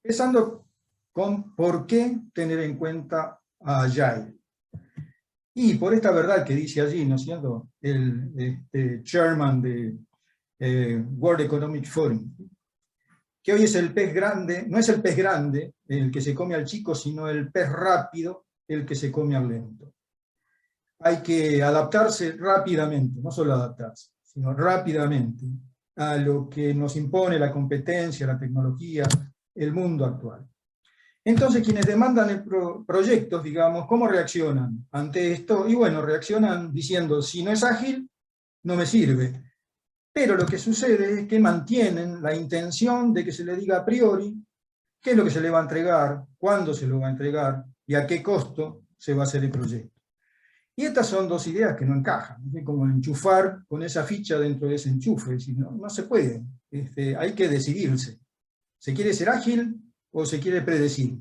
Empezando con por qué tener en cuenta a Agile. Y por esta verdad que dice allí, ¿no es cierto?, el chairman de World Economic Forum, que hoy es el pez grande, no es el pez grande el que se come al chico, sino el pez rápido el que se come al lento. Hay que adaptarse rápidamente, no solo adaptarse, sino rápidamente a lo que nos impone la competencia, la tecnología, el mundo actual. Entonces, quienes demandan proyectos, digamos, ¿cómo reaccionan ante esto? Y bueno, reaccionan diciendo, si no es ágil, no me sirve. Pero lo que sucede es que mantienen la intención de que se le diga a priori qué es lo que se le va a entregar, cuándo se lo va a entregar y a qué costo se va a hacer el proyecto. Y estas son dos ideas que no encajan, es como enchufar con esa ficha dentro de ese enchufe, es decir, no se puede, hay que decidirse. ¿Se quiere ser ágil o se quiere predecir?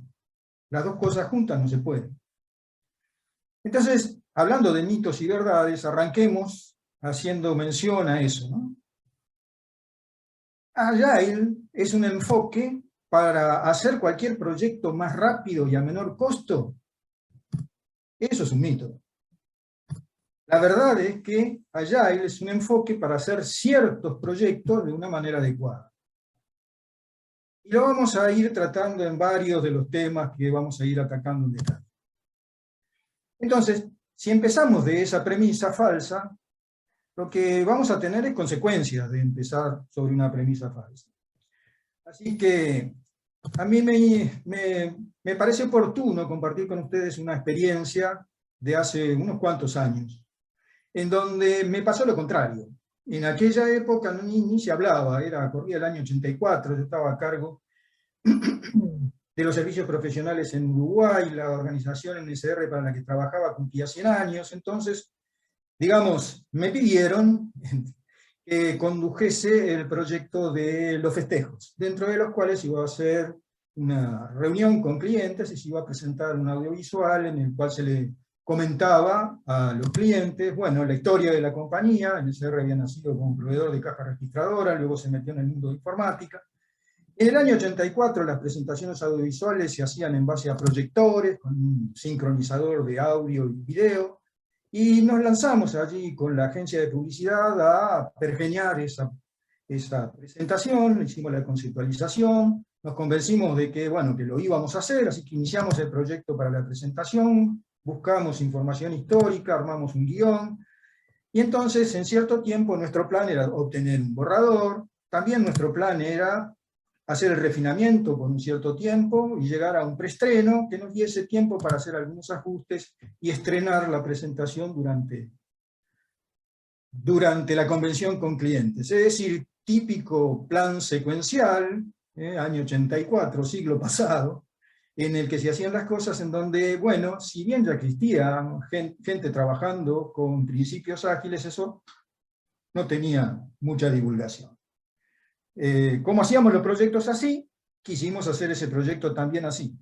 Las dos cosas juntas no se pueden. Entonces, hablando de mitos y verdades, arranquemos haciendo mención a eso, ¿no? Agile es un enfoque para hacer cualquier proyecto más rápido y a menor costo. Eso es un mito. La verdad es que Agile es un enfoque para hacer ciertos proyectos de una manera adecuada. Y lo vamos a ir tratando en varios de los temas que vamos a ir atacando en detalle. Entonces, si empezamos de esa premisa falsa, lo que vamos a tener es consecuencias de empezar sobre una premisa falsa. Así que a mí me parece oportuno compartir con ustedes una experiencia de hace unos cuantos años, en donde me pasó lo contrario. En aquella época ni se hablaba, corría el año 84, yo estaba a cargo de los servicios profesionales en Uruguay, la organización NSR para la que trabajaba cumplía 100 años, entonces, digamos, me pidieron que condujese el proyecto de los festejos, dentro de los cuales iba a hacer una reunión con clientes y se iba a presentar un audiovisual en el cual se le comentaba a los clientes, bueno, la historia de la compañía. NSR había nacido como proveedor de caja registradora, luego se metió en el mundo de informática. En el año 84 las presentaciones audiovisuales se hacían en base a proyectores, con un sincronizador de audio y video, y nos lanzamos allí con la agencia de publicidad a pergeñar esa presentación, hicimos la conceptualización, nos convencimos de que, bueno, que lo íbamos a hacer, así que iniciamos el proyecto para la presentación, buscamos información histórica, armamos un guión, y entonces en cierto tiempo nuestro plan era obtener un borrador, también nuestro plan era hacer el refinamiento por un cierto tiempo y llegar a un preestreno que nos diese tiempo para hacer algunos ajustes y estrenar la presentación durante la convención con clientes. Es decir, típico plan secuencial, año 84, siglo pasado, en el que se hacían las cosas en donde, bueno, si bien ya existía gente trabajando con principios ágiles, eso no tenía mucha divulgación. ¿Cómo hacíamos los proyectos así? Quisimos hacer ese proyecto también así.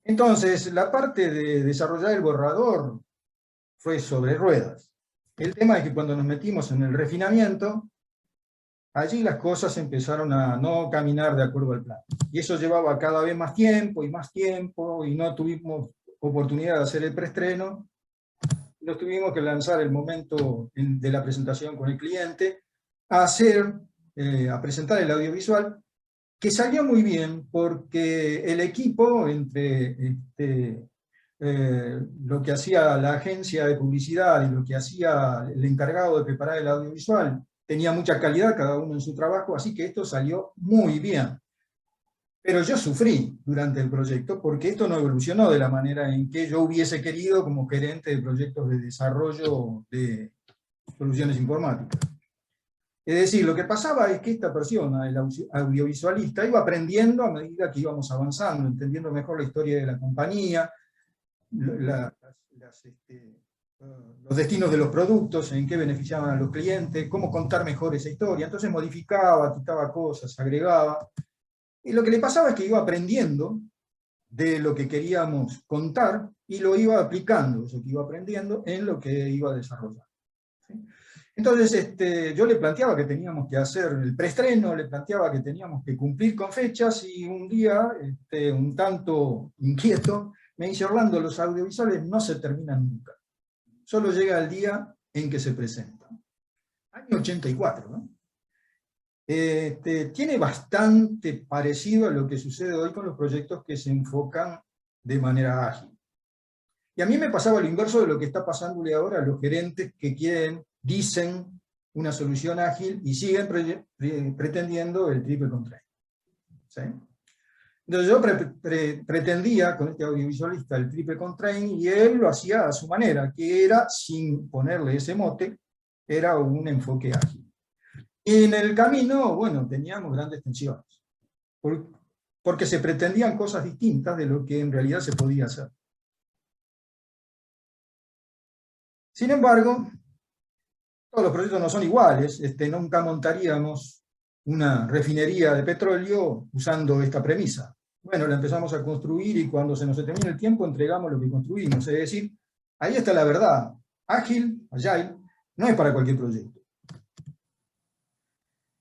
Entonces, la parte de desarrollar el borrador fue sobre ruedas. El tema es que cuando nos metimos en el refinamiento, allí las cosas empezaron a no caminar de acuerdo al plan. Y eso llevaba cada vez más tiempo, y no tuvimos oportunidad de hacer el preestreno. Nos tuvimos que lanzar el momento de la presentación con el cliente, a presentar el audiovisual, que salió muy bien porque el equipo, entre lo que hacía la agencia de publicidad y lo que hacía el encargado de preparar el audiovisual, tenía mucha calidad cada uno en su trabajo, así que esto salió muy bien. Pero yo sufrí durante el proyecto porque esto no evolucionó de la manera en que yo hubiese querido como gerente de proyectos de desarrollo de soluciones informáticas. Es decir, lo que pasaba es que esta persona, el audiovisualista, iba aprendiendo a medida que íbamos avanzando, entendiendo mejor la historia de la compañía, los destinos de los productos, en qué beneficiaban a los clientes, cómo contar mejor esa historia. Entonces modificaba, quitaba cosas, agregaba. Y lo que le pasaba es que iba aprendiendo de lo que queríamos contar y lo iba aplicando, eso que iba aprendiendo, en lo que iba a desarrollar. ¿Sí? Entonces, yo le planteaba que teníamos que hacer el preestreno, le planteaba que teníamos que cumplir con fechas, y un día, un tanto inquieto, me dice: Orlando, los audiovisuales no se terminan nunca. Solo llega el día en que se presentan. Año 84, ¿no? Tiene bastante parecido a lo que sucede hoy con los proyectos que se enfocan de manera ágil. Y a mí me pasaba lo inverso de lo que está pasándole ahora a los gerentes que dicen una solución ágil y siguen pretendiendo el triple constraint. ¿Sí? Entonces yo pretendía con este audiovisualista el triple constraint, y él lo hacía a su manera, que era, sin ponerle ese mote, era un enfoque ágil. Y en el camino, bueno, teníamos grandes tensiones, porque se pretendían cosas distintas de lo que en realidad se podía hacer. Sin embargo, todos los proyectos no son iguales. Nunca montaríamos una refinería de petróleo usando esta premisa. Bueno, la empezamos a construir y cuando se nos termina el tiempo entregamos lo que construimos. Es decir, ahí está la verdad. Ágil, agile, no es para cualquier proyecto.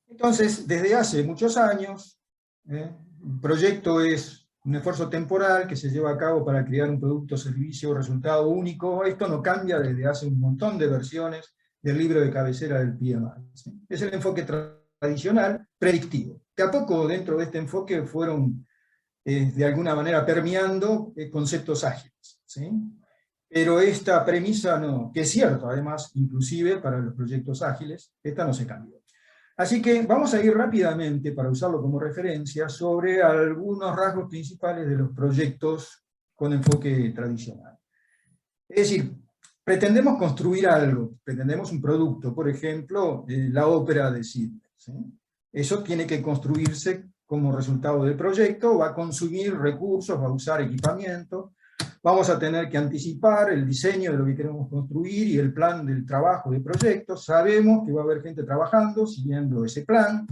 Entonces, desde hace muchos años, el proyecto es un esfuerzo temporal que se lleva a cabo para crear un producto, servicio o resultado único. Esto no cambia desde hace un montón de versiones del libro de cabecera del PMI. ¿Sí? Es el enfoque tradicional, predictivo. De a poco, dentro de este enfoque, fueron de alguna manera permeando conceptos ágiles. ¿Sí? Pero esta premisa no, que es cierto, además, inclusive para los proyectos ágiles, esta no se cambió. Así que vamos a ir rápidamente, para usarlo como referencia, sobre algunos rasgos principales de los proyectos con enfoque tradicional. Es decir, pretendemos construir algo, pretendemos un producto, por ejemplo, la ópera de Sydney. ¿Sí? Eso tiene que construirse como resultado del proyecto, va a consumir recursos, va a usar equipamiento, vamos a tener que anticipar el diseño de lo que queremos construir y el plan del trabajo del proyecto. Sabemos que va a haber gente trabajando, siguiendo ese plan.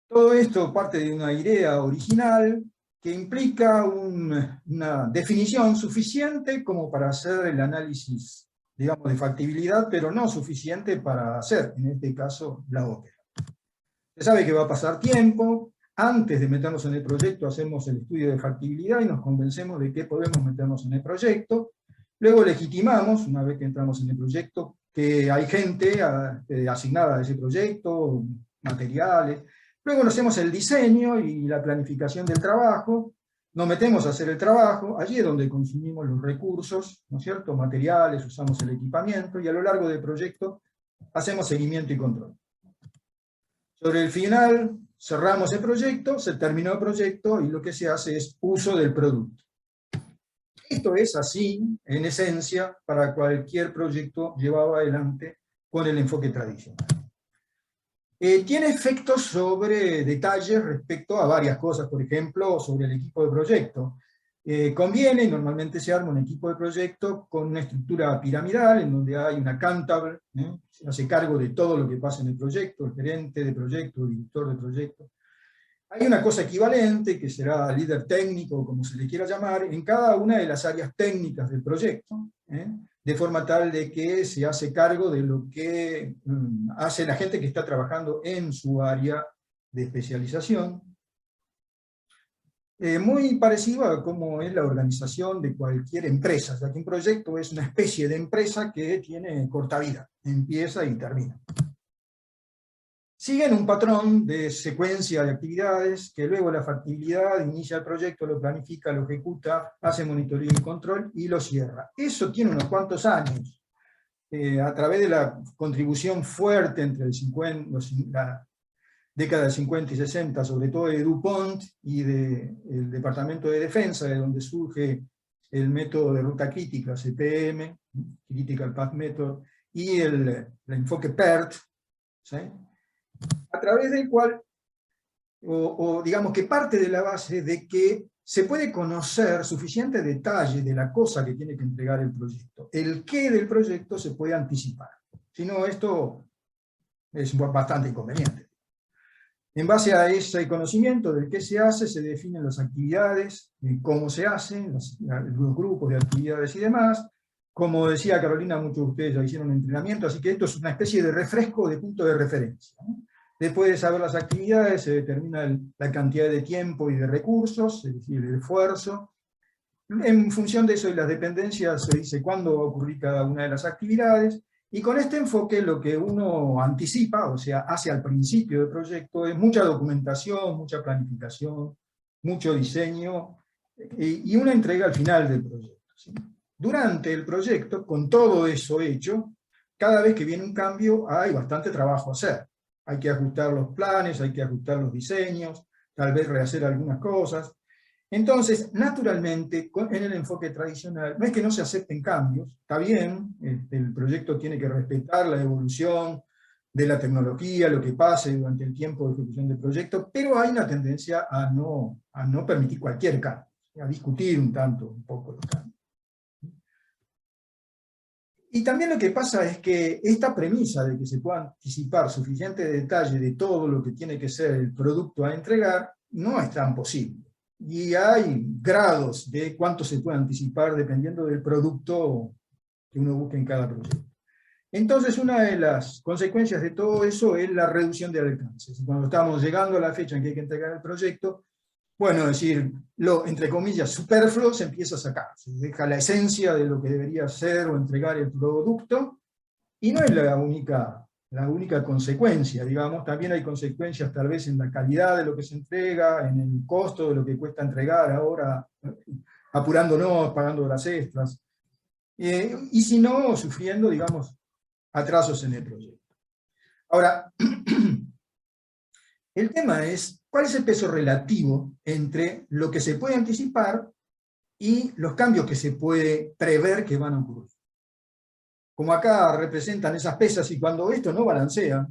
Todo esto parte de una idea original que implica una definición suficiente como para hacer el análisis, digamos, de factibilidad, pero no suficiente para hacer, en este caso, la ópera. Se sabe que va a pasar tiempo. Antes de meternos en el proyecto hacemos el estudio de factibilidad y nos convencemos de que podemos meternos en el proyecto. Luego legitimamos, una vez que entramos en el proyecto, que hay gente asignada a ese proyecto, materiales. Luego hacemos el diseño y la planificación del trabajo. Nos metemos a hacer el trabajo, allí es donde consumimos los recursos, ¿no es cierto? Materiales, usamos el equipamiento, y a lo largo del proyecto hacemos seguimiento y control. Sobre el final, cerramos el proyecto, se terminó el proyecto y lo que se hace es uso del producto. Esto es así, en esencia, para cualquier proyecto llevado adelante con el enfoque tradicional. Tiene efectos sobre detalles respecto a varias cosas, por ejemplo, sobre el equipo de proyecto. Conviene, normalmente se arma un equipo de proyecto con una estructura piramidal, en donde hay una accountable, se hace cargo de todo lo que pasa en el proyecto, el gerente de proyecto, el director de proyecto. Hay una cosa equivalente, que será líder técnico, como se le quiera llamar, en cada una de las áreas técnicas del proyecto, de forma tal de que se hace cargo de lo que hace la gente que está trabajando en su área de especialización. Muy parecido a cómo es la organización de cualquier empresa, ya que un proyecto es una especie de empresa que tiene corta vida, empieza y termina. Siguen un patrón de secuencia de actividades, que luego la factibilidad inicia el proyecto, lo planifica, lo ejecuta, hace monitoreo y control y lo cierra. Eso tiene unos cuantos años, a través de la contribución fuerte entre la década de 50 y 60, sobre todo de DuPont y del Departamento de Defensa, de donde surge el método de ruta crítica, CPM, Critical Path Method, y el enfoque PERT, ¿sí? A través del cual, digamos que parte de la base de que se puede conocer suficiente detalle de la cosa que tiene que entregar el proyecto. El qué del proyecto se puede anticipar. Si no, esto es bastante inconveniente. En base a ese conocimiento del qué se hace, se definen las actividades, cómo se hacen, los grupos de actividades y demás. como decía Carolina, muchos de ustedes ya hicieron entrenamiento, así que esto es una especie de refresco de punto de referencia, ¿no? Después de saber las actividades, se determina la cantidad de tiempo y de recursos, es decir, el esfuerzo. En función de eso y las dependencias, se dice cuándo va a ocurrir cada una de las actividades, y con este enfoque lo que uno anticipa, o sea, hace al principio del proyecto, es mucha documentación, mucha planificación, mucho diseño, y una entrega al final del proyecto, ¿sí? Durante el proyecto, con todo eso hecho, cada vez que viene un cambio hay bastante trabajo a hacer. Hay que ajustar los planes, hay que ajustar los diseños, tal vez rehacer algunas cosas. Entonces, naturalmente, en el enfoque tradicional, no es que no se acepten cambios, está bien, el proyecto tiene que respetar la evolución de la tecnología, lo que pase durante el tiempo de ejecución del proyecto, pero hay una tendencia a no permitir cualquier cambio, a discutir un poco los cambios. Y también lo que pasa es que esta premisa de que se pueda anticipar suficiente detalle de todo lo que tiene que ser el producto a entregar, no es tan posible. Y hay grados de cuánto se puede anticipar dependiendo del producto que uno busque en cada proyecto. Entonces, una de las consecuencias de todo eso es la reducción de alcances. Cuando estamos llegando a la fecha en que hay que entregar el proyecto, bueno, es decir, lo, entre comillas, superfluo se empieza a sacar. Se deja la esencia de lo que debería ser o entregar el producto, y no es la única consecuencia, digamos. También hay consecuencias tal vez en la calidad de lo que se entrega, en el costo de lo que cuesta entregar ahora, apurándonos, pagando las extras. Y si no, sufriendo, digamos, atrasos en el proyecto. Ahora, el tema es, ¿cuál es el peso relativo entre lo que se puede anticipar y los cambios que se puede prever que van a ocurrir? Como acá representan esas pesas, y cuando esto no balancea,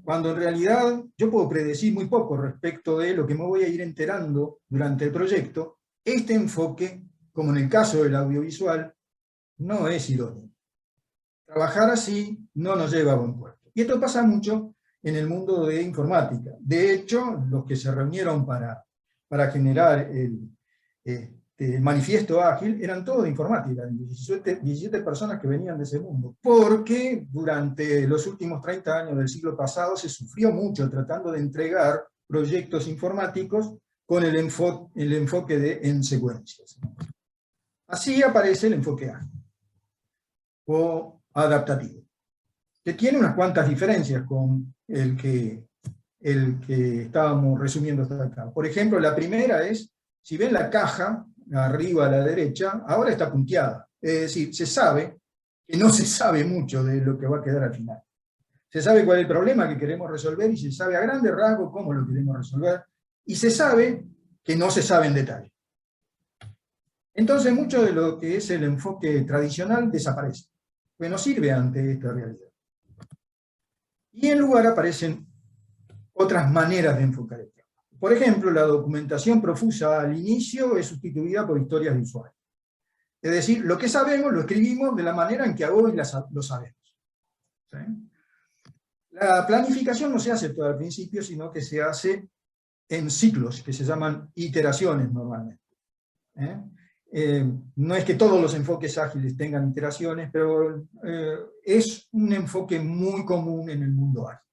cuando en realidad yo puedo predecir muy poco respecto de lo que me voy a ir enterando durante el proyecto, este enfoque, como en el caso del audiovisual, no es idóneo. Trabajar así no nos lleva a buen puerto. Y esto pasa mucho en el mundo de informática. De hecho, los que se reunieron para generar el manifiesto ágil eran todos de informática, 17 personas que venían de ese mundo, porque durante los últimos 30 años del siglo pasado se sufrió mucho tratando de entregar proyectos informáticos con el enfoque en secuencias. Así aparece el enfoque ágil, o adaptativo, que tiene unas cuantas diferencias con el que estábamos resumiendo hasta acá. Por ejemplo, la primera es, si ven la caja, arriba a la derecha, ahora está punteada. Es decir, se sabe que no se sabe mucho de lo que va a quedar al final. Se sabe cuál es el problema que queremos resolver, y se sabe a grandes rasgos cómo lo queremos resolver, y se sabe que no se sabe en detalle. Entonces, mucho de lo que es el enfoque tradicional desaparece, pues no sirve ante esta realidad. Y en lugar aparecen otras maneras de enfocar el tema. Por ejemplo, la documentación profusa al inicio es sustituida por historias de usuario. Es decir, lo que sabemos lo escribimos de la manera en que hoy lo sabemos. ¿Sí? La planificación no se hace todo al principio, sino que se hace en ciclos, que se llaman iteraciones normalmente. No es que todos los enfoques ágiles tengan iteraciones, pero es un enfoque muy común en el mundo ágil,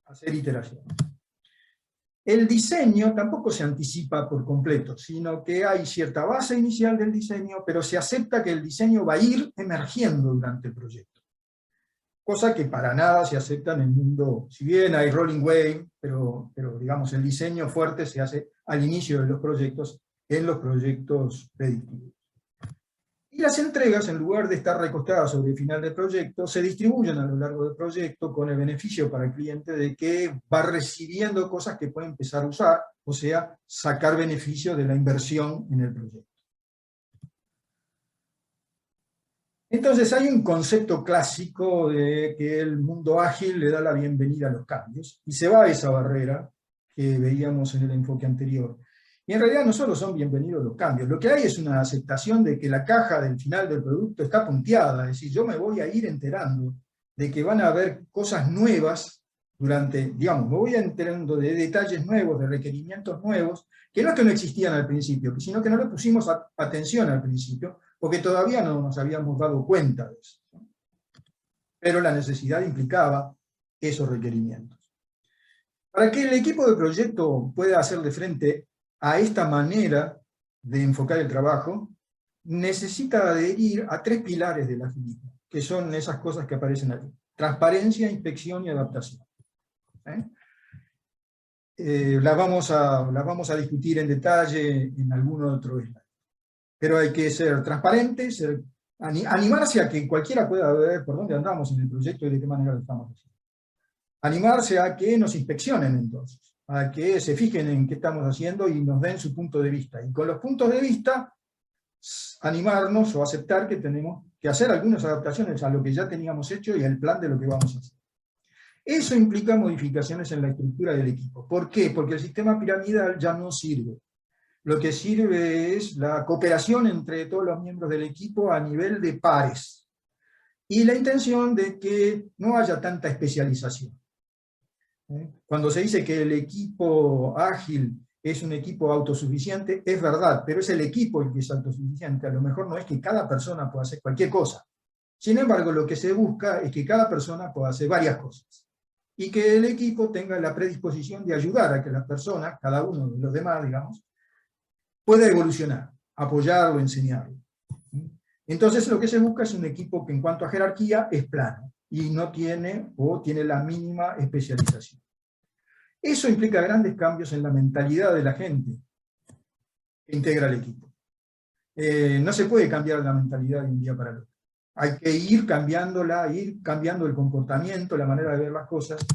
hacer iteraciones. El diseño tampoco se anticipa por completo, sino que hay cierta base inicial del diseño, pero se acepta que el diseño va a ir emergiendo durante el proyecto. Cosa que para nada se acepta en el mundo, si bien hay rolling wave, pero digamos el diseño fuerte se hace al inicio de los proyectos, en los proyectos predictivos. Y las entregas, en lugar de estar recostadas sobre el final del proyecto, se distribuyen a lo largo del proyecto con el beneficio para el cliente de que va recibiendo cosas que puede empezar a usar, o sea, sacar beneficio de la inversión en el proyecto. Entonces hay un concepto clásico de que el mundo ágil le da la bienvenida a los cambios, y se va a esa barrera que veíamos en el enfoque anterior. Y en realidad no solo son bienvenidos los cambios, lo que hay es una aceptación de que la caja del final del producto está punteada, es decir, yo me voy a ir enterando de que van a haber cosas nuevas durante, digamos, me voy enterando de detalles nuevos, de requerimientos nuevos, que no es que no existían al principio, sino que no le pusimos atención al principio, porque todavía no nos habíamos dado cuenta de eso, ¿no? Pero la necesidad implicaba esos requerimientos. Para que el equipo de proyecto pueda hacerle frente a esta manera de enfocar el trabajo, necesita adherir a 3 pilares del agilismo, que son esas cosas que aparecen aquí: transparencia, inspección y adaptación. Las vamos a discutir en detalle en algún otro slide. Pero hay que ser transparente, animarse a que cualquiera pueda ver por dónde andamos en el proyecto y de qué manera lo estamos haciendo. Animarse a que nos inspeccionen entonces, a que se fijen en qué estamos haciendo y nos den su punto de vista. Y con los puntos de vista, animarnos o aceptar que tenemos que hacer algunas adaptaciones a lo que ya teníamos hecho y al plan de lo que vamos a hacer. Eso implica modificaciones en la estructura del equipo. ¿Por qué? Porque el sistema piramidal ya no sirve. Lo que sirve es la cooperación entre todos los miembros del equipo a nivel de pares. Y la intención de que no haya tanta especialización. Cuando se dice que el equipo ágil es un equipo autosuficiente, es verdad, pero es el equipo el que es autosuficiente. A lo mejor no es que cada persona pueda hacer cualquier cosa. Sin embargo, lo que se busca es que cada persona pueda hacer varias cosas. Y que el equipo tenga la predisposición de ayudar a que las personas, cada uno de los demás, digamos, pueda evolucionar, apoyarlo, enseñarlo. Entonces lo que se busca es un equipo que en cuanto a jerarquía es plano, y no tiene o tiene la mínima especialización. Eso implica grandes cambios en la mentalidad de la gente que integra el equipo. No se puede cambiar la mentalidad de un día para el otro. Hay que ir cambiándola, ir cambiando el comportamiento, la manera de ver las cosas,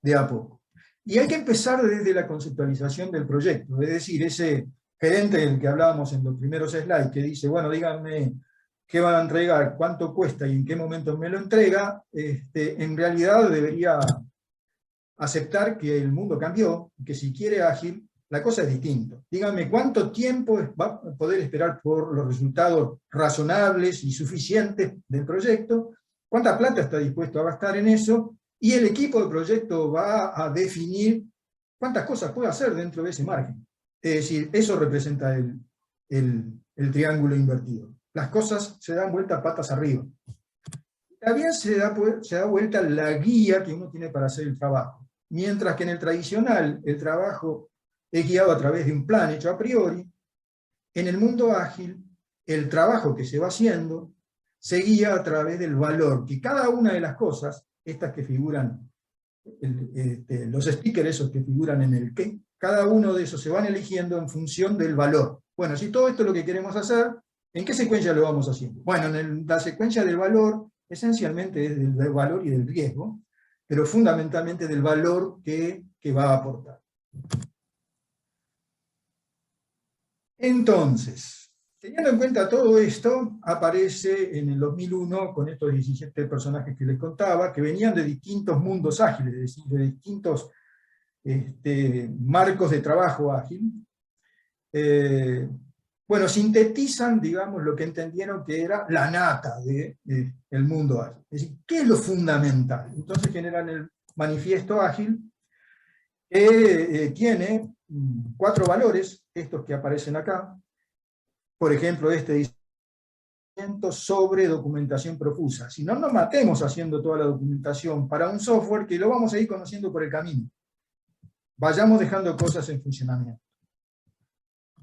de a poco. Y hay que empezar desde la conceptualización del proyecto, es decir, ese gerente del que hablábamos en los primeros slides, que dice, bueno, díganme qué van a entregar, cuánto cuesta y en qué momento me lo entrega, en realidad debería aceptar que el mundo cambió, que si quiere ágil, la cosa es distinta. Díganme cuánto tiempo va a poder esperar por los resultados razonables y suficientes del proyecto, cuánta plata está dispuesto a gastar en eso, y el equipo de proyecto va a definir cuántas cosas puede hacer dentro de ese margen. Es decir, eso representa el triángulo invertido. Las cosas se dan vuelta patas arriba. También se da vuelta la guía que uno tiene para hacer el trabajo. Mientras que en el tradicional el trabajo es guiado a través de un plan hecho a priori, en el mundo ágil el trabajo que se va haciendo se guía a través del valor, que cada una de las cosas, estas que figuran, los stickers esos que figuran en el qué, cada uno de esos se van eligiendo en función del valor. Bueno, si todo esto es lo que queremos hacer, ¿en qué secuencia lo vamos haciendo? Bueno, en la secuencia del valor, esencialmente es del valor y del riesgo, pero fundamentalmente del valor que va a aportar. Entonces, teniendo en cuenta todo esto, aparece en el 2001 con estos 17 personajes que les contaba, que venían de distintos mundos ágiles, es decir, de distintos marcos de trabajo ágil. Bueno, sintetizan, digamos, lo que entendieron que era la nata del mundo ágil. Es decir, ¿qué es lo fundamental? Entonces generan el manifiesto ágil, que tiene 4 valores, estos que aparecen acá. Por ejemplo, este dice sobre documentación profusa. Si no nos matemos haciendo toda la documentación para un software que lo vamos a ir conociendo por el camino. Vayamos dejando cosas en funcionamiento.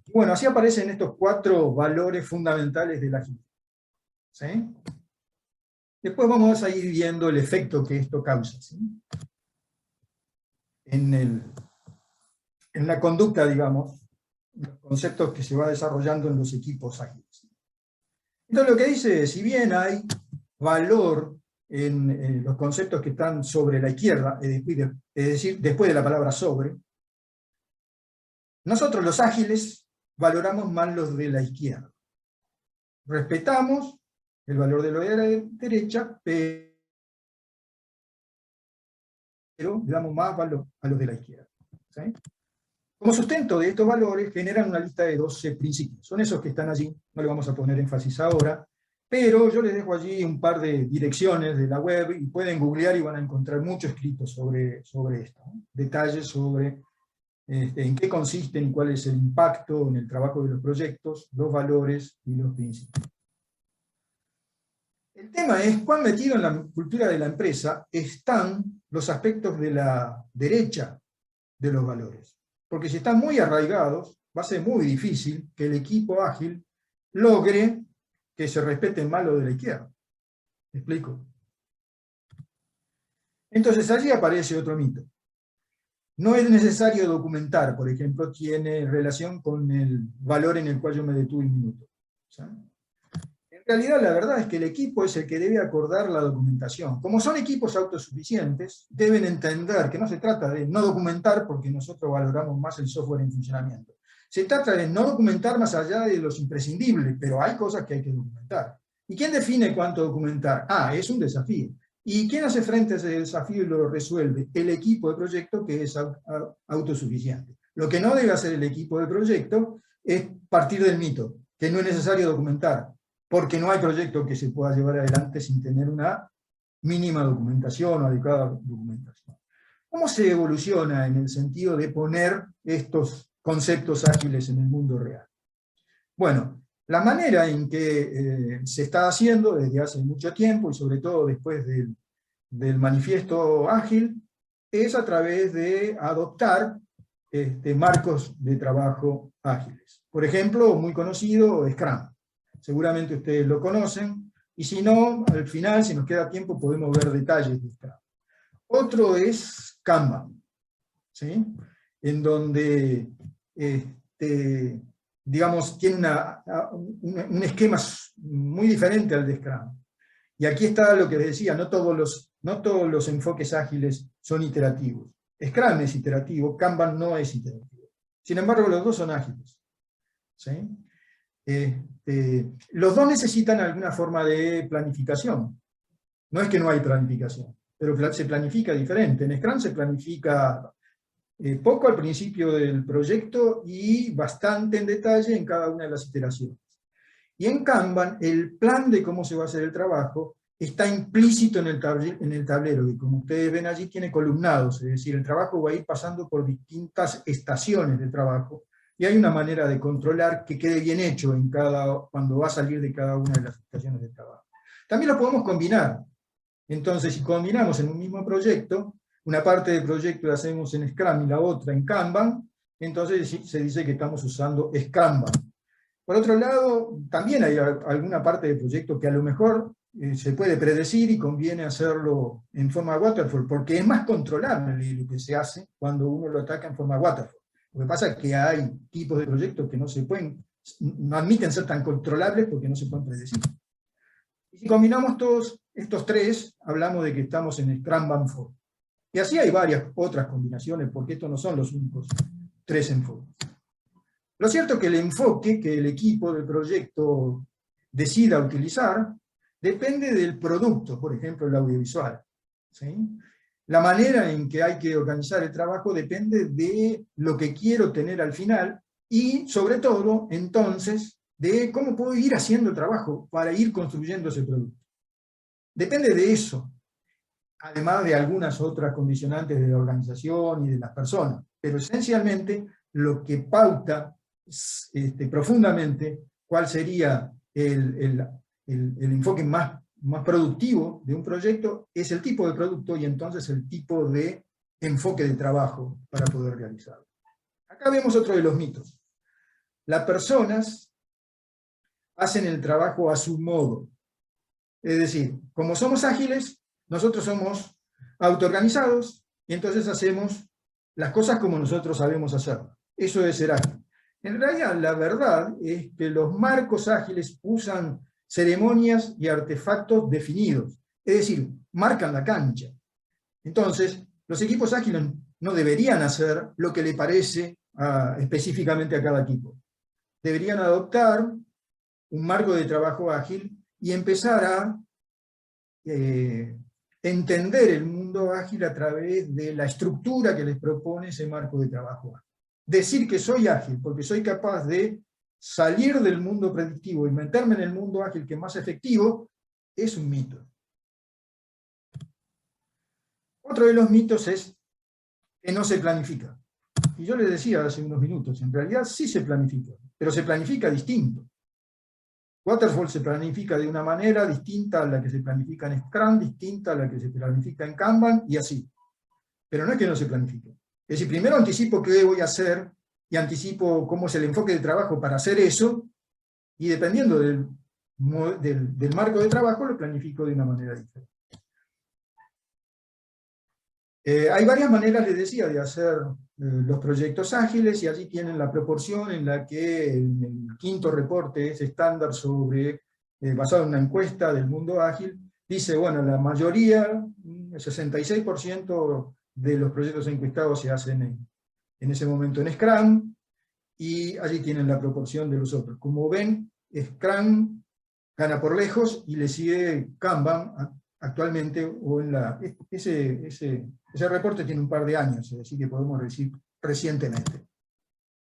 Bueno, así aparecen estos 4 valores fundamentales de la agilidad. ¿Sí? Después vamos a ir viendo el efecto que esto causa, ¿sí? En la conducta, digamos, los conceptos que se va desarrollando en los equipos ágiles. Entonces lo que dice es, si bien hay valor en los conceptos que están sobre la izquierda, es decir, después de la palabra sobre, nosotros los ágiles valoramos más los de la izquierda. Respetamos el valor de lo de la derecha, pero le damos más valor a los de la izquierda. ¿Sí? Como sustento de estos valores generan una lista de 12 principios. Son esos que están allí, no le vamos a poner énfasis ahora, pero yo les dejo allí un par de direcciones de la web y pueden googlear y van a encontrar mucho escrito sobre esto, ¿no? Detalles sobre en qué consisten y cuál es el impacto en el trabajo de los proyectos, los valores y los principios. El tema es cuán metido en la cultura de la empresa están los aspectos de la derecha de los valores. Porque si están muy arraigados, va a ser muy difícil que el equipo ágil logre que se respete el malo de la izquierda. ¿Me explico? Entonces allí aparece otro mito. No es necesario documentar, por ejemplo, tiene relación con el valor en el cual yo me detuve un minuto. ¿Sí? En realidad, la verdad es que el equipo es el que debe acordar la documentación. Como son equipos autosuficientes, deben entender que no se trata de no documentar porque nosotros valoramos más el software en funcionamiento. Se trata de no documentar más allá de los imprescindibles, pero hay cosas que hay que documentar. ¿Y quién define cuánto documentar? Es un desafío. ¿Y quién hace frente a ese desafío y lo resuelve? El equipo de proyecto que es autosuficiente. Lo que no debe hacer el equipo de proyecto es partir del mito, que no es necesario documentar, porque no hay proyecto que se pueda llevar adelante sin tener una mínima documentación o adecuada documentación. ¿Cómo se evoluciona en el sentido de poner estos conceptos ágiles en el mundo real? Bueno, la manera en que se está haciendo desde hace mucho tiempo, y sobre todo después del manifiesto ágil, es a través de adoptar marcos de trabajo ágiles. Por ejemplo, muy conocido, Scrum. Seguramente ustedes lo conocen, y si no, al final, si nos queda tiempo, podemos ver detalles de Scrum. Otro es Kanban, ¿sí? En donde digamos, tiene un esquema muy diferente al de Scrum. Y aquí está lo que les decía, no todos los enfoques ágiles son iterativos. Scrum es iterativo, Kanban no es iterativo. Sin embargo, los dos son ágiles. ¿Sí? Los dos necesitan alguna forma de planificación. No es que no hay planificación, pero se planifica diferente. En Scrum se planifica poco al principio del proyecto y bastante en detalle en cada una de las iteraciones. Y en Kanban, el plan de cómo se va a hacer el trabajo está implícito en el tablero, que como ustedes ven allí tiene columnados, es decir, el trabajo va a ir pasando por distintas estaciones de trabajo, y hay una manera de controlar que quede bien hecho cuando va a salir de cada una de las estaciones de trabajo. También lo podemos combinar. Entonces, si combinamos en un mismo proyecto, una parte del proyecto la hacemos en Scrum y la otra en Kanban, entonces se dice que estamos usando Scrumban. Por otro lado, también hay alguna parte del proyecto que a lo mejor se puede predecir y conviene hacerlo en forma waterfall, porque es más controlable lo que se hace cuando uno lo ataca en forma waterfall. Lo que pasa es que hay tipos de proyectos que no admiten ser tan controlables porque no se pueden predecir. Y si combinamos todos estos tres, hablamos de que estamos en Scrumban form. Y así hay varias otras combinaciones, porque estos no son los únicos tres enfoques. Lo cierto es que el enfoque que el equipo del proyecto decida utilizar depende del producto, por ejemplo, el audiovisual. ¿Sí? La manera en que hay que organizar el trabajo depende de lo que quiero tener al final y, sobre todo, entonces, de cómo puedo ir haciendo el trabajo para ir construyendo ese producto. Depende de eso, además de algunas otras condicionantes de la organización y de las personas, pero esencialmente lo que pauta profundamente cuál sería el enfoque más productivo de un proyecto es el tipo de producto y entonces el tipo de enfoque de trabajo para poder realizarlo. Acá vemos otro de los mitos. Las personas hacen el trabajo a su modo. Es decir, como somos ágiles, nosotros somos autoorganizados y entonces hacemos las cosas como nosotros sabemos hacerlas. Eso es ser ágil. En realidad, la verdad es que los marcos ágiles usan ceremonias y artefactos definidos, es decir, marcan la cancha. Entonces, los equipos ágiles no deberían hacer lo que le parece específicamente a cada equipo. Deberían adoptar un marco de trabajo ágil y empezar a entender el mundo ágil a través de la estructura que les propone ese marco de trabajo ágil. Decir que soy ágil porque soy capaz de salir del mundo predictivo y meterme en el mundo ágil que es más efectivo, es un mito. Otro de los mitos es que no se planifica. Y yo les decía hace unos minutos, en realidad sí se planifica, pero se planifica distinto. Waterfall se planifica de una manera distinta a la que se planifica en Scrum, distinta a la que se planifica en Kanban, y así. Pero no es que no se planifique. Es decir, primero anticipo qué voy a hacer, y anticipo cómo es el enfoque de trabajo para hacer eso, y dependiendo del marco de trabajo, lo planifico de una manera diferente. Hay varias maneras, les decía, de hacer los proyectos ágiles, y allí tienen la proporción en la que en el quinto reporte, ese estándar basado en una encuesta del mundo ágil, dice, bueno, la mayoría, el 66% de los proyectos encuestados se hacen en ese momento en Scrum, y allí tienen la proporción de los otros. Como ven, Scrum gana por lejos, y le sigue Kanban actualmente, ese reporte tiene un par de años, así que podemos decir recientemente.